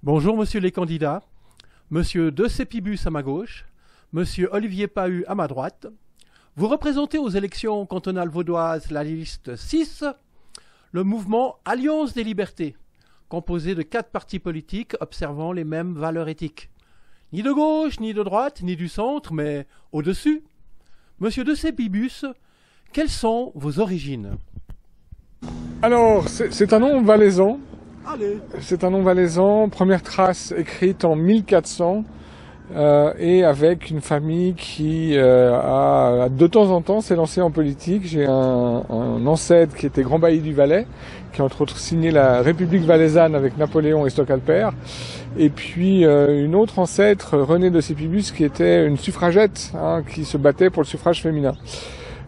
Bonjour, monsieur les candidats. Monsieur De Sépibus à ma gauche, monsieur Olivier Pahu à ma droite. Vous représentez aux élections cantonales vaudoises la liste 6, le mouvement Alliance des libertés, composé de 4 partis politiques observant les mêmes valeurs éthiques. Ni de gauche, ni de droite, ni du centre, mais au-dessus. Monsieur De Sépibus, quelles sont vos origines? Alors, c'est un nom valaisan. Allez. C'est un nom valaisan, première trace écrite en 1400, et avec une famille qui de temps en temps s'est lancée en politique. J'ai un ancêtre qui était grand bailli du Valais, qui a entre autres signé la République valaisanne avec Napoléon et Stocalpert, et puis une autre ancêtre, Renée de Sépibus, qui était une suffragette, qui se battait pour le suffrage féminin.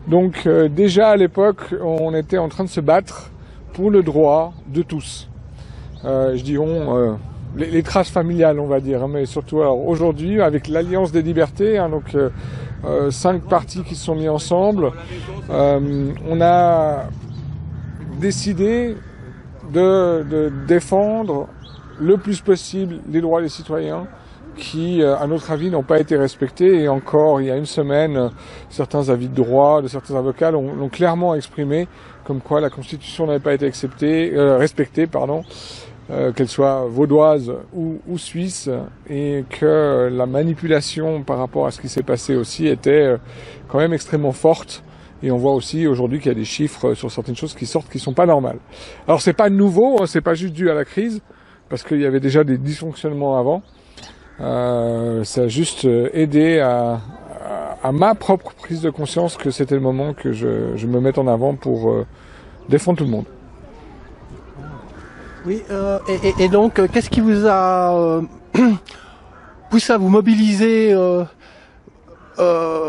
Donc déjà à l'époque, on était en train de se battre pour le droit de tous. Je dirais les traces familiales, on va dire, mais surtout alors aujourd'hui avec l'Alliance des libertés, donc 5 partis qui se sont mis ensemble, on a décidé de défendre le plus possible les droits des citoyens qui, à notre avis, n'ont pas été respectés. Et encore, il y a une semaine, certains avis de droit de certains avocats l'ont clairement exprimé, comme quoi la Constitution n'avait pas été respectée, qu'elle soit vaudoise ou suisse, et que la manipulation par rapport à ce qui s'est passé aussi était quand même extrêmement forte. Et on voit aussi aujourd'hui qu'il y a des chiffres sur certaines choses qui sortent qui sont pas normales. Alors c'est pas nouveau, c'est pas juste dû à la crise, parce qu'il y avait déjà des dysfonctionnements avant. Ça a juste aidé à ma propre prise de conscience que c'était le moment que je me mette en avant pour défendre tout le monde. Oui, et donc, qu'est-ce qui vous a poussé à vous mobiliser par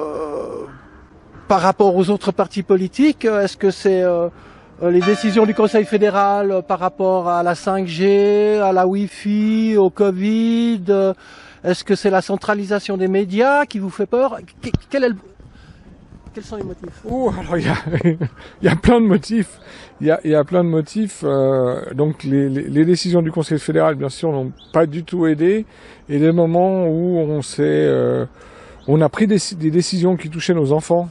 rapport aux autres partis politiques? Est-ce que c'est les décisions du Conseil fédéral par rapport à la 5G, à la Wi-Fi, au Covid? Est-ce que c'est la centralisation des médias qui vous fait peur? Quels sont les motifs? Alors il y a plein de motifs. Il y a plein de motifs. Donc les décisions du Conseil fédéral, bien sûr, n'ont pas du tout aidé. Et les moments où on a pris des décisions qui touchaient nos enfants.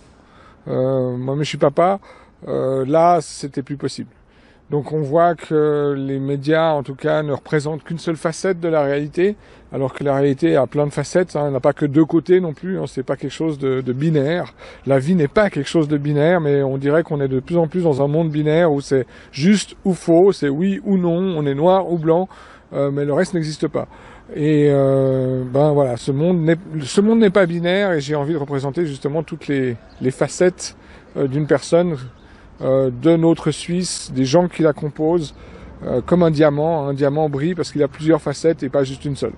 Moi, je suis papa. Là, c'était plus possible. Donc on voit que les médias, en tout cas, ne représentent qu'une seule facette de la réalité, alors que la réalité a plein de facettes, elle n'a pas que 2 côtés non plus, c'est pas quelque chose de binaire. La vie n'est pas quelque chose de binaire, mais on dirait qu'on est de plus en plus dans un monde binaire où c'est juste ou faux, c'est oui ou non, on est noir ou blanc, mais le reste n'existe pas. Et voilà, ce monde n'est pas binaire, et j'ai envie de représenter justement toutes les facettes d'une personne, de notre Suisse, des gens qui la composent, comme un diamant. Un diamant brille parce qu'il a plusieurs facettes et pas juste une seule.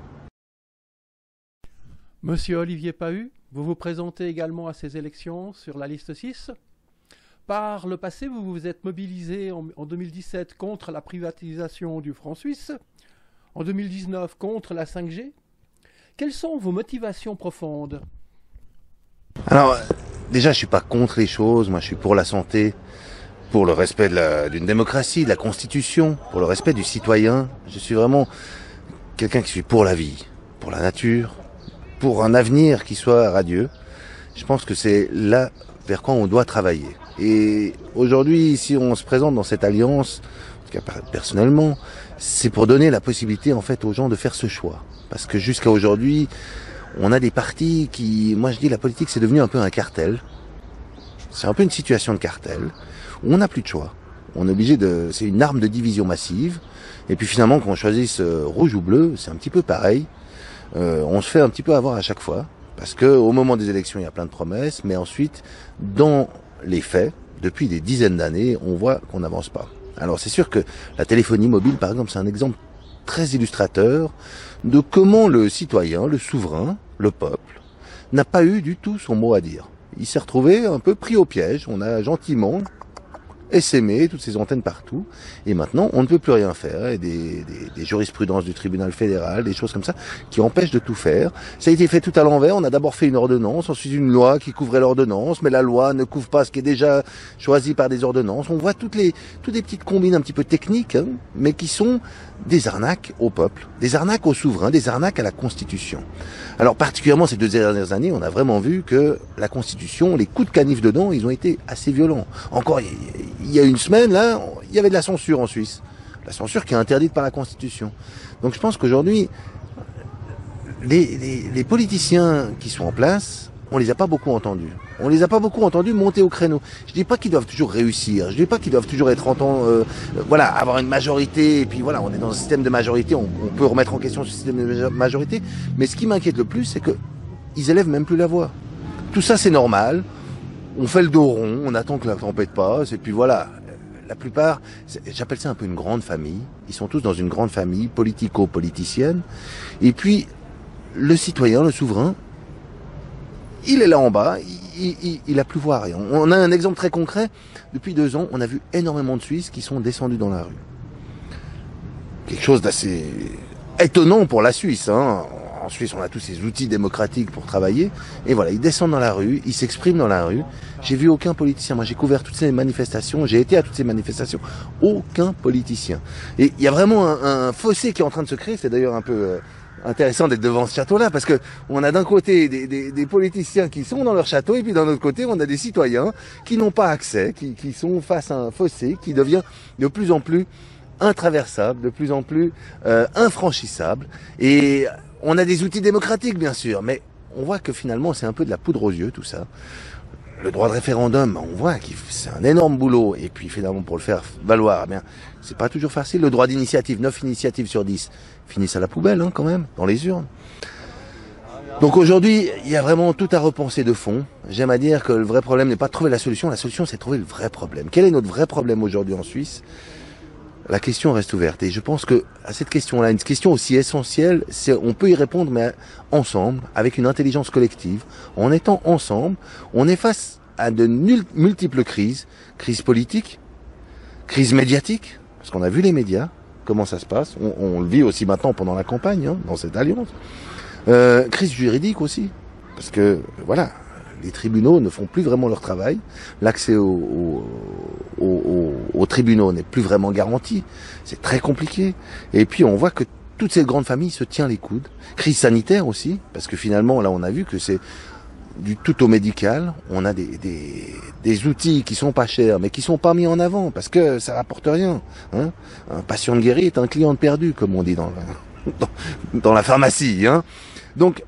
Monsieur Olivier Pahu, vous vous présentez également à ces élections sur la liste 6. Par le passé, vous vous êtes mobilisé en 2017 contre la privatisation du franc suisse, en 2019 contre la 5G. Quelles sont vos motivations profondes? Alors, déjà, je suis pas contre les choses, moi je suis pour la santé, pour le respect d'une démocratie, de la Constitution, pour le respect du citoyen. Je suis vraiment quelqu'un qui suis pour la vie, pour la nature, pour un avenir qui soit radieux. Je pense que c'est là vers quoi on doit travailler. Et aujourd'hui, si on se présente dans cette alliance, en tout cas personnellement, c'est pour donner la possibilité en fait aux gens de faire ce choix. Parce que jusqu'à aujourd'hui, on a des partis qui, moi je dis la politique c'est devenu un peu un cartel. C'est un peu une situation de cartel où on n'a plus de choix. On est obligé c'est une arme de division massive. Et puis finalement, qu'on choisisse rouge ou bleu, c'est un petit peu pareil. On se fait un petit peu avoir à chaque fois. Parce que au moment des élections, il y a plein de promesses. Mais ensuite, dans les faits, depuis des dizaines d'années, on voit qu'on n'avance pas. Alors c'est sûr que la téléphonie mobile, par exemple, c'est un exemple très illustrateur de comment le citoyen, le souverain, le peuple, n'a pas eu du tout son mot à dire. Il s'est retrouvé un peu pris au piège. On a gentiment essaimé, toutes ces antennes partout. Et maintenant, on ne peut plus rien faire. Et des jurisprudences du tribunal fédéral, des choses comme ça, qui empêchent de tout faire. Ça a été fait tout à l'envers. On a d'abord fait une ordonnance, ensuite une loi qui couvrait l'ordonnance, mais la loi ne couvre pas ce qui est déjà choisi par des ordonnances. On voit toutes des petites combines un petit peu techniques, hein, mais qui sont des arnaques au peuple, des arnaques aux souverains, des arnaques à la Constitution. Alors particulièrement ces 2 dernières années, on a vraiment vu que la Constitution, les coups de canif dedans, ils ont été assez violents. Encore il y a une semaine, là, il y avait de la censure en Suisse. La censure qui est interdite par la Constitution. Donc je pense qu'aujourd'hui, les politiciens qui sont en place, on les a pas beaucoup entendus. On les a pas beaucoup entendus monter au créneau. Je dis pas qu'ils doivent toujours réussir. Je dis pas qu'ils doivent toujours être voilà, avoir une majorité. Et puis voilà, on est dans un système de majorité. On peut remettre en question ce système de majorité. Mais ce qui m'inquiète le plus, c'est que ils élèvent même plus la voix. Tout ça, c'est normal. On fait le dos rond. On attend que la tempête passe. Et puis voilà. La plupart, j'appelle ça un peu une grande famille. Ils sont tous dans une grande famille politico-politicienne. Et puis, le citoyen, le souverain, il est là en bas, il a plus voix à rien. On a un exemple très concret. Depuis 2 ans, on a vu énormément de Suisses qui sont descendus dans la rue. Quelque chose d'assez étonnant pour la Suisse, hein. En Suisse, on a tous ces outils démocratiques pour travailler. Et voilà, ils descendent dans la rue, ils s'expriment dans la rue. J'ai vu aucun politicien. Moi, j'ai couvert toutes ces manifestations, j'ai été à toutes ces manifestations. Aucun politicien. Et il y a vraiment un fossé qui est en train de se créer. C'est d'ailleurs un peu intéressant d'être devant ce château-là, parce que on a d'un côté des politiciens qui sont dans leur château, et puis d'un autre côté, on a des citoyens qui n'ont pas accès, qui sont face à un fossé qui devient de plus en plus intraversable, de plus en plus infranchissable. Et on a des outils démocratiques, bien sûr, mais on voit que finalement, c'est un peu de la poudre aux yeux, tout ça. Le droit de référendum, on voit que c'est un énorme boulot, et puis finalement, pour le faire valoir, eh bien, c'est pas toujours facile. Le droit d'initiative, 9 initiatives sur 10, finissent à la poubelle, hein, quand même, dans les urnes. Donc aujourd'hui, il y a vraiment tout à repenser de fond. J'aime à dire que le vrai problème n'est pas de trouver la solution, c'est de trouver le vrai problème. Quel est notre vrai problème aujourd'hui en Suisse ? La question reste ouverte. Et je pense que à cette question-là, une question aussi essentielle, on peut y répondre, mais ensemble, avec une intelligence collective. En étant ensemble, on est face à de multiples crises. Crise politique, crise médiatique, parce qu'on a vu les médias, comment ça se passe. On le vit aussi maintenant pendant la campagne, hein, dans cette alliance. Crise juridique aussi, parce que, voilà, les tribunaux ne font plus vraiment leur travail. L'accès aux tribunaux n'est plus vraiment garanti. C'est très compliqué. Et puis on voit que toute cette grande famille se tient les coudes. Crise sanitaire aussi, parce que finalement, là, on a vu que c'est du tout au médical. On a des outils qui sont pas chers, mais qui sont pas mis en avant, parce que ça rapporte rien. Hein. Un patient guéri est un client perdu, comme on dit dans la pharmacie. Hein. Donc,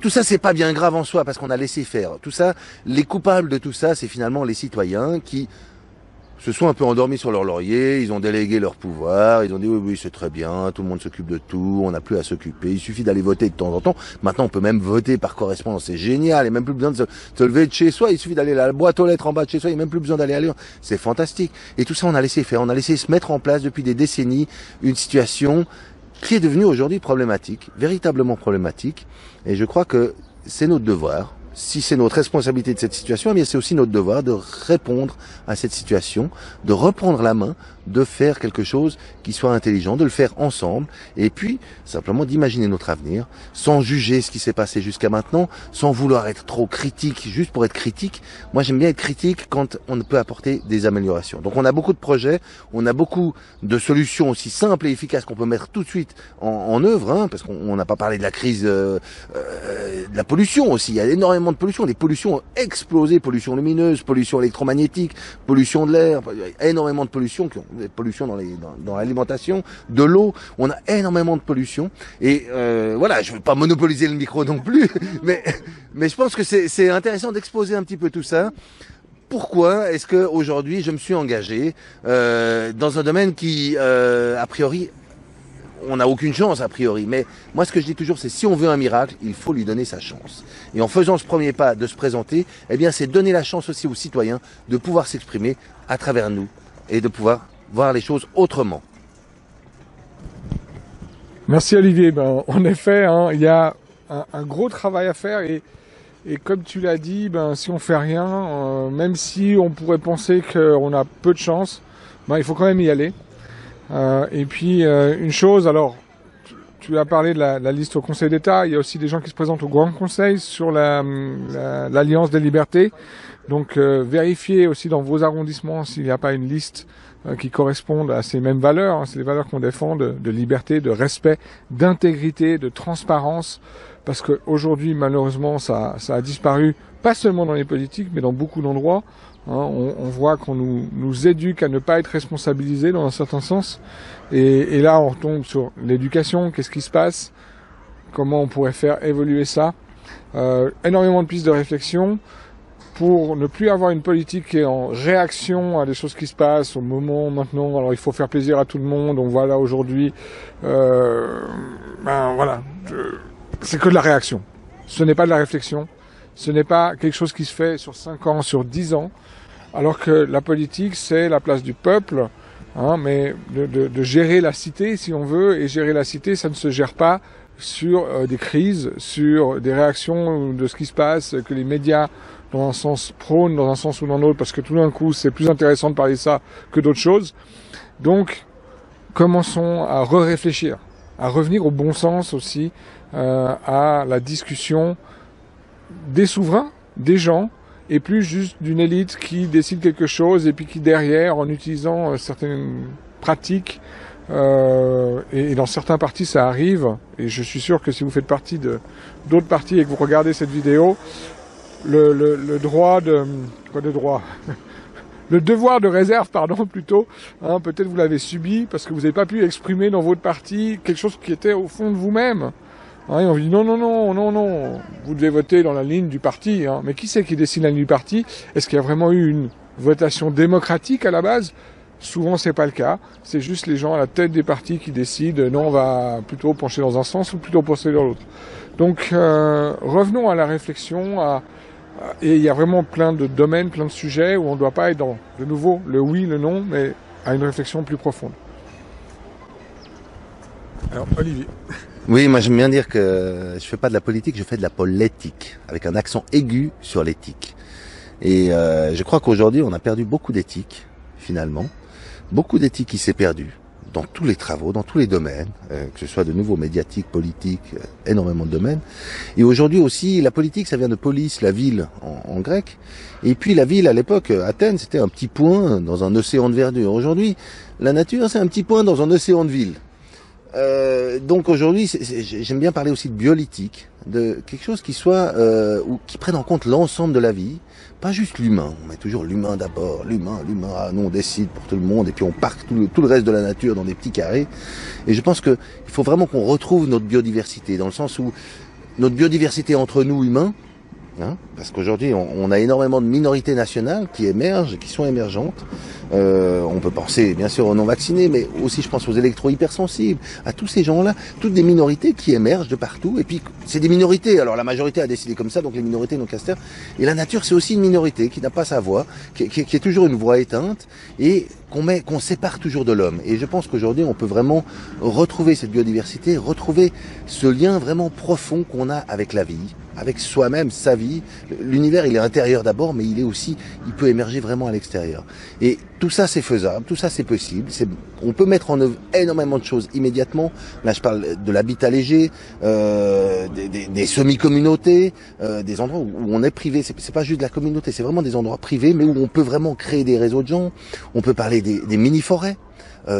tout ça, c'est pas bien grave en soi, parce qu'on a laissé faire. Tout ça, les coupables de tout ça, c'est finalement les citoyens qui se sont un peu endormis sur leur laurier, ils ont délégué leur pouvoir, ils ont dit oui, c'est très bien, tout le monde s'occupe de tout, on n'a plus à s'occuper, il suffit d'aller voter de temps en temps. Maintenant, on peut même voter par correspondance, c'est génial, il n'y a même plus besoin de se lever de chez soi, il suffit d'aller à la boîte aux lettres en bas de chez soi, il n'y a même plus besoin d'aller à Lyon. C'est fantastique. Et tout ça, on a laissé faire, on a laissé se mettre en place depuis des décennies une situation qui est devenue aujourd'hui problématique, véritablement problématique. Et je crois que c'est notre devoir. Si c'est notre responsabilité de cette situation, eh bien c'est aussi notre devoir de répondre à cette situation, de reprendre la main, de faire quelque chose qui soit intelligent, de le faire ensemble, et puis simplement d'imaginer notre avenir, sans juger ce qui s'est passé jusqu'à maintenant, sans vouloir être trop critique, juste pour être critique. Moi j'aime bien être critique quand on peut apporter des améliorations. Donc on a beaucoup de projets, on a beaucoup de solutions aussi simples et efficaces qu'on peut mettre tout de suite en œuvre, hein, parce qu'on n'a pas parlé de la crise de la pollution aussi. Il y a énormément de pollution, les pollutions ont explosé, pollution lumineuse, pollution électromagnétique, pollution de l'air, énormément de pollution, des pollutions dans l'alimentation, de l'eau, on a énormément de pollution. Et voilà, je veux pas monopoliser le micro non plus, mais je pense que c'est intéressant d'exposer un petit peu tout ça. Pourquoi est-ce que aujourd'hui je me suis engagé dans un domaine qui, a priori, on n'a aucune chance a priori, mais moi ce que je dis toujours c'est si on veut un miracle, il faut lui donner sa chance. Et en faisant ce premier pas de se présenter, eh bien c'est donner la chance aussi aux citoyens de pouvoir s'exprimer à travers nous et de pouvoir voir les choses autrement. Merci Olivier. En effet, hein, il y a un gros travail à faire et Et comme tu l'as dit, si on fait rien, même si on pourrait penser qu'on a peu de chance, il faut quand même y aller. Et puis une chose, alors tu as parlé de la liste au Conseil d'État, il y a aussi des gens qui se présentent au Grand Conseil sur l'Alliance des libertés. Donc vérifiez aussi dans vos arrondissements s'il n'y a pas une liste qui corresponde à ces mêmes valeurs. Hein. C'est les valeurs qu'on défend de liberté, de respect, d'intégrité, de transparence. Parce qu'aujourd'hui, malheureusement, ça a disparu, pas seulement dans les politiques, mais dans beaucoup d'endroits. Hein. On voit qu'on nous éduque à ne pas être responsabilisés dans un certain sens. Et là, on retombe sur l'éducation. Qu'est-ce qui se passe? Comment on pourrait faire évoluer ça? Énormément de pistes de réflexion pour ne plus avoir une politique qui est en réaction à des choses qui se passent au moment maintenant. Alors il faut faire plaisir à tout le monde. On voit là aujourd'hui, voilà, c'est que de la réaction. Ce n'est pas de la réflexion. Ce n'est pas quelque chose qui se fait sur 5 ans, sur 10 ans. Alors que la politique, c'est la place du peuple, hein, mais de gérer la cité, si on veut. Et gérer la cité, ça ne se gère pas sur des crises, sur des réactions de ce qui se passe, que les médias dans un sens prônent, dans un sens ou dans l'autre, parce que tout d'un coup c'est plus intéressant de parler de ça que d'autres choses. Donc commençons à réfléchir, à revenir au bon sens aussi, à la discussion des souverains, des gens, et plus juste d'une élite qui décide quelque chose et puis qui derrière, en utilisant certaines pratiques, et dans certains partis ça arrive, et je suis sûr que si vous faites partie d'autres partis et que vous regardez cette vidéo, le devoir de réserve, pardon, plutôt, hein, peut-être vous l'avez subi parce que vous n'avez pas pu exprimer dans votre parti quelque chose qui était au fond de vous-même. Hein, et on dit non, vous devez voter dans la ligne du parti. Hein. Mais qui c'est qui décide la ligne du parti? Est-ce qu'il y a vraiment eu une votation démocratique à la base? Souvent, c'est pas le cas. C'est juste les gens à la tête des partis qui décident. Non, on va plutôt pencher dans un sens ou plutôt pencher dans l'autre. Donc, revenons à la réflexion. Et il y a vraiment plein de domaines, plein de sujets où on ne doit pas être dans, de nouveau, le oui, le non, mais à une réflexion plus profonde. Alors, Olivier. Oui, moi j'aime bien dire que je fais pas de la politique, je fais de la politique, avec un accent aigu sur l'éthique. Et je crois qu'aujourd'hui, on a perdu beaucoup d'éthique, finalement. Beaucoup d'éthique qui s'est perdue dans tous les travaux, dans tous les domaines, que ce soit de nouveau médiatique, politique, énormément de domaines. Et aujourd'hui aussi, la politique, ça vient de polis, la ville en grec. Et puis la ville, à l'époque, Athènes, c'était un petit point dans un océan de verdure. Aujourd'hui, la nature, c'est un petit point dans un océan de ville. Donc aujourd'hui, j'aime bien parler aussi de biolytique, de quelque chose qui soit ou qui prenne en compte l'ensemble de la vie, pas juste l'humain. On met toujours l'humain d'abord, l'humain. Ah, nous on décide pour tout le monde et puis on parque tout le reste de la nature dans des petits carrés. Et je pense que il faut vraiment qu'on retrouve notre biodiversité, dans le sens où notre biodiversité entre nous humains. Hein, parce qu'aujourd'hui, on a énormément de minorités nationales qui émergent, qui sont émergentes. On peut penser, bien sûr, aux non-vaccinés, mais aussi, je pense, aux électro-hypersensibles, à tous ces gens-là, toutes des minorités qui émergent de partout. Et puis, c'est des minorités. Alors, la majorité a décidé comme ça, donc les minorités n'ont qu'à se taire. Et la nature, c'est aussi une minorité qui n'a pas sa voix, qui est toujours une voix éteinte, et qu'on sépare toujours de l'homme. Et je pense qu'aujourd'hui, on peut vraiment retrouver cette biodiversité, retrouver ce lien vraiment profond qu'on a avec la vie, avec soi-même, sa vie. L'univers, il est intérieur d'abord, mais il peut émerger vraiment à l'extérieur. Et tout ça, c'est faisable, tout ça, c'est possible. On peut mettre en œuvre énormément de choses immédiatement. Là, je parle de l'habitat léger, des semi-communautés, des endroits où on est privé. C'est pas juste de la communauté, c'est vraiment des endroits privés, mais où on peut vraiment créer des réseaux de gens. On peut parler des mini-forêts.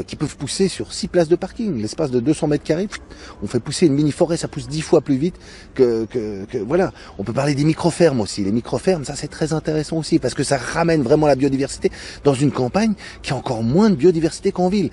Qui peuvent pousser sur 6 places de parking, l'espace de 200 mètres carrés, on fait pousser une mini-forêt, ça pousse 10 fois plus vite que voilà. On peut parler des micro-fermes aussi. Les micro-fermes, ça c'est très intéressant aussi, parce que ça ramène vraiment la biodiversité dans une campagne qui a encore moins de biodiversité qu'en ville.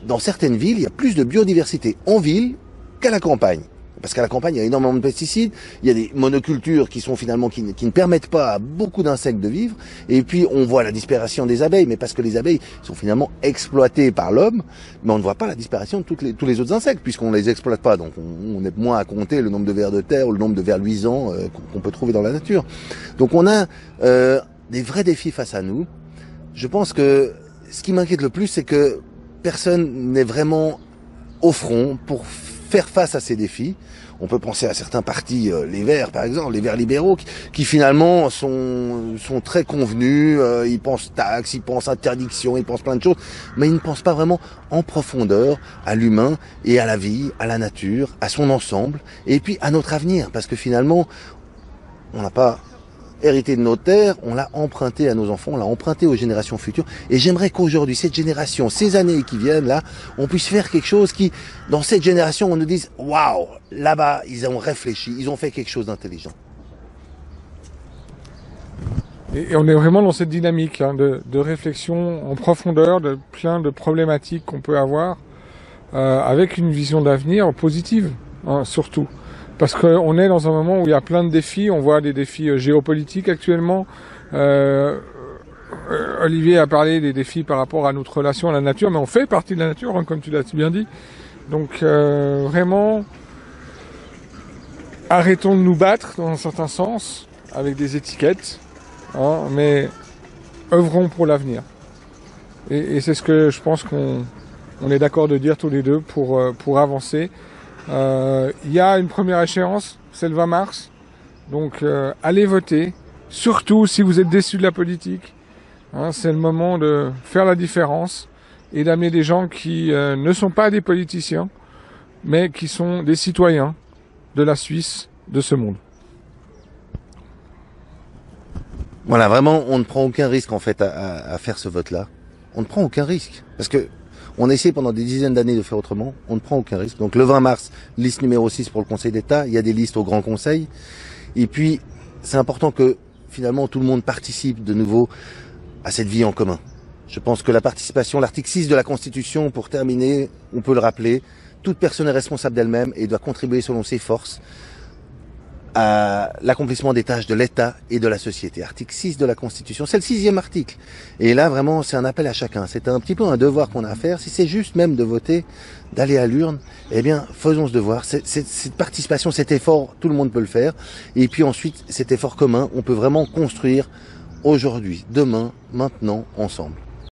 Dans certaines villes, il y a plus de biodiversité en ville qu'à la campagne. Parce qu'à la campagne, il y a énormément de pesticides, il y a des monocultures qui sont finalement qui ne permettent pas à beaucoup d'insectes de vivre, et puis on voit la disparition des abeilles, mais parce que les abeilles sont finalement exploitées par l'homme, mais on ne voit pas la disparition de tous les autres insectes, puisqu'on les exploite pas, donc on est moins à compter le nombre de vers de terre ou le nombre de vers luisants qu'on peut trouver dans la nature. Donc on a des vrais défis face à nous. Je pense que ce qui m'inquiète le plus, c'est que personne n'est vraiment au front pour faire face à ces défis. On peut penser à certains partis, les Verts par exemple, les Verts libéraux, qui finalement sont très convenus, ils pensent taxes, ils pensent interdiction, ils pensent plein de choses, mais ils ne pensent pas vraiment en profondeur à l'humain et à la vie, à la nature, à son ensemble, et puis à notre avenir, parce que finalement, on n'a pas hérité de nos terres, on l'a emprunté à nos enfants, on l'a emprunté aux générations futures. Et j'aimerais qu'aujourd'hui, cette génération, ces années qui viennent là, on puisse faire quelque chose qui, dans cette génération, on nous dise « Waouh, là-bas, ils ont réfléchi, ils ont fait quelque chose d'intelligent. » Et on est vraiment dans cette dynamique de réflexion en profondeur, de plein de problématiques qu'on peut avoir, avec une vision d'avenir positive, surtout. Parce qu'on est dans un moment où il y a plein de défis, on voit des défis géopolitiques actuellement. Olivier a parlé des défis par rapport à notre relation à la nature, mais on fait partie de la nature, comme tu l'as bien dit. Donc vraiment, arrêtons de nous battre dans un certain sens, avec des étiquettes, mais œuvrons pour l'avenir. Et c'est ce que je pense qu'on est d'accord de dire tous les deux pour avancer. Il y a une première échéance, c'est le 20 mars. Donc allez voter, surtout si vous êtes déçus de la politique. C'est le moment de faire la différence et d'amener des gens qui ne sont pas des politiciens, mais qui sont des citoyens de la Suisse, de ce monde. Voilà, vraiment, on ne prend aucun risque en fait à faire ce vote-là. On ne prend aucun risque, parce que on a essayé pendant des dizaines d'années de faire autrement, on ne prend aucun risque. Donc le 20 mars, liste numéro 6 pour le Conseil d'État, il y a des listes au Grand Conseil. Et puis, c'est important que finalement tout le monde participe de nouveau à cette vie en commun. Je pense que la participation, l'article 6 de la Constitution, pour terminer, on peut le rappeler, toute personne est responsable d'elle-même et doit contribuer selon ses forces à l'accomplissement des tâches de l'État et de la société. Article 6 de la Constitution, c'est le 6e article. Et là, vraiment, c'est un appel à chacun. C'est un petit peu un devoir qu'on a à faire. Si c'est juste même de voter, d'aller à l'urne, eh bien, faisons ce devoir. Cette participation, cet effort, tout le monde peut le faire. Et puis ensuite, cet effort commun, on peut vraiment construire aujourd'hui, demain, maintenant, ensemble.